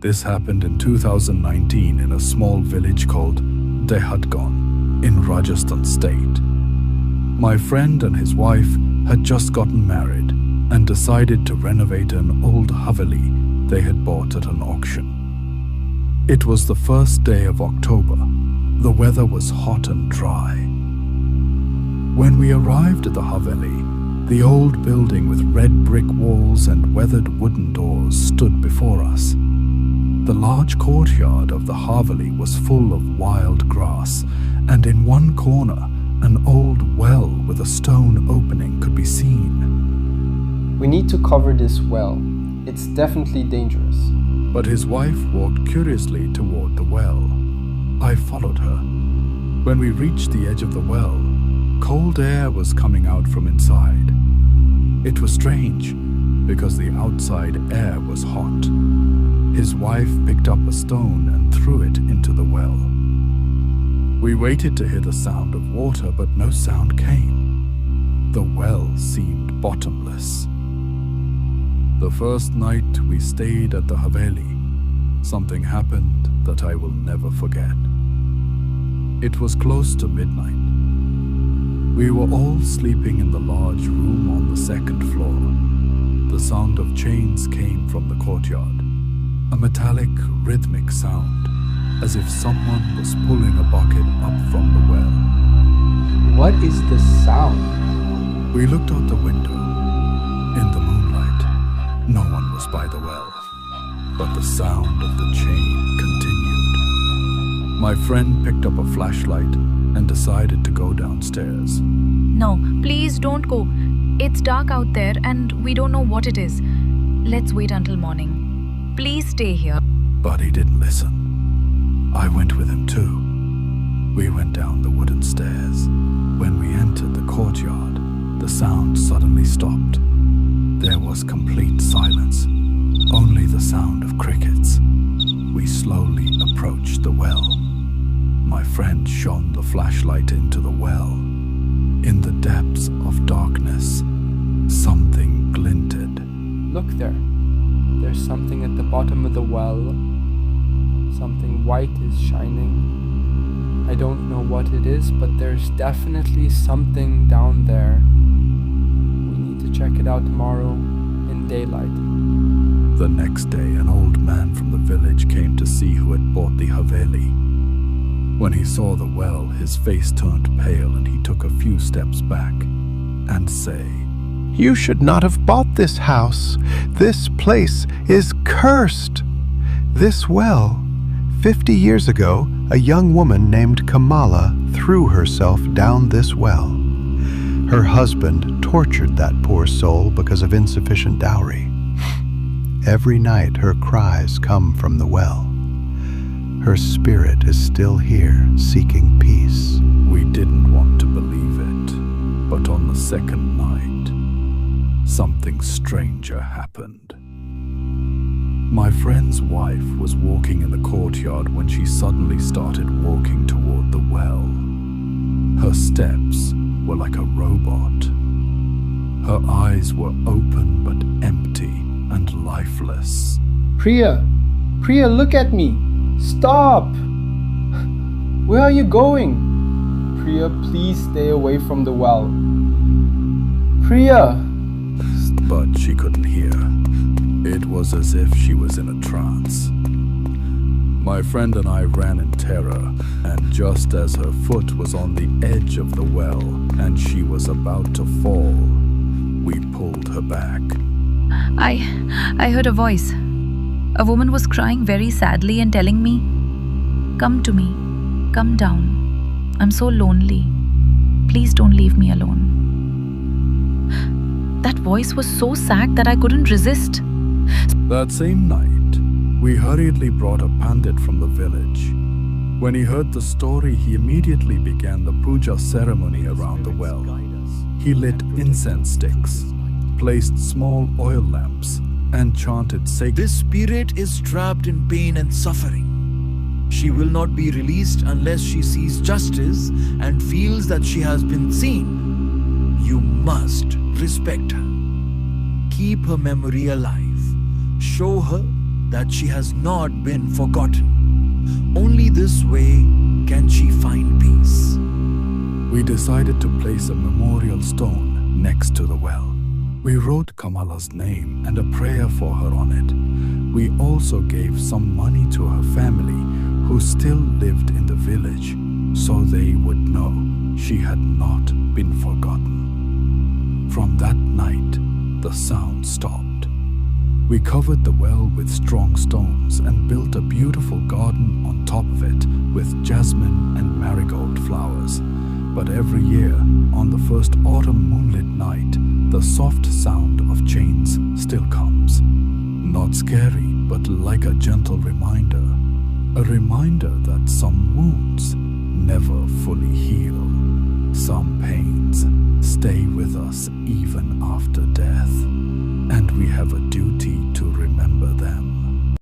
This happened in 2019 in a small village called Dehatgaon in Rajasthan state. My friend and his wife had just gotten married and decided to renovate an old haveli they had bought at an auction. It was the first day of October. The weather was hot and dry. When we arrived at the haveli, the old building with red brick walls and weathered wooden doors stood before us. The large courtyard of the haveli was full of wild grass, and in one corner, an old well with a stone opening could be seen. We need to cover this well. It's definitely dangerous. But his wife walked curiously toward the well. I followed her. When we reached the edge of the well, cold air was coming out from inside. It was strange, because the outside air was hot. His wife picked up a stone and threw it into the well. We waited to hear the sound of water, but no sound came. The well seemed bottomless. The first night we stayed at the haveli, something happened that I will never forget. It was close to midnight. We were all sleeping in the large room on the second floor. The sound of chains came from the courtyard, a metallic, rhythmic sound, as if someone was pulling a bucket up from the well. What is this sound? We looked out the window. In the moonlight, no one was by the well, but the sound of the chain continued. My friend picked up a flashlight and decided to go downstairs. No, please don't go. It's dark out there and we don't know what it is. Let's wait until morning. Please stay here. But he didn't listen. I went with him too. We went down the wooden stairs. When we entered the courtyard, the sound suddenly stopped. There was complete silence, only the sound of crickets. We slowly approached the well. My friend shone the flashlight into the well. In the depths of darkness, something glinted. Look there. There's something at the bottom of the well. Something white is shining. I don't know what it is, but there's definitely something down there. We need to check it out tomorrow in daylight. The next day, an old man from the village came to see who had bought the haveli. When he saw the well, his face turned pale and he took a few steps back and said, "You should not have bought this house. This place is cursed. This well, 50 years ago, a young woman named Kamala threw herself down this well. Her husband tortured that poor soul because of insufficient dowry. Every night her cries come from the well. Her spirit is still here, seeking peace." We didn't want to believe it, but on the second night, something stranger happened. My friend's wife was walking in the courtyard when she suddenly started walking toward the well. Her steps were like a robot. Her eyes were open but empty and lifeless. Priya! Priya, look at me! Stop! Where are you going? Priya, please stay away from the well. Priya! But she couldn't hear. It was as if she was in a trance. My friend and I ran in terror, and just as her foot was on the edge of the well and she was about to fall, we pulled her back. I heard a voice. A woman was crying very sadly and telling me, "Come to me, come down. I'm so lonely. Please don't leave me alone." That voice was so sad that I couldn't resist. That same night, we hurriedly brought a pandit from the village. When he heard the story, he immediately began the puja ceremony around the well. He lit incense sticks, placed small oil lamps, and chanted sacred. "This spirit is trapped in pain and suffering. She will not be released unless she sees justice and feels that she has been seen. You must respect her. Keep her memory alive. Show her that she has not been forgotten. Only this way can she find peace. We decided to place a memorial stone next to the well. We wrote Kamala's name and a prayer for her on it. We also gave some money to her family who still lived in the village, so they would know she had not been forgotten. From that night, the sound stopped. We covered the well with strong stones and built a beautiful garden on top of it with jasmine and marigold flowers. But every year, on the first autumn moonlit night, the soft sound of chains still comes. Not scary, but like a gentle reminder. A reminder that some wounds never fully heal. Some pains stay with us even after death.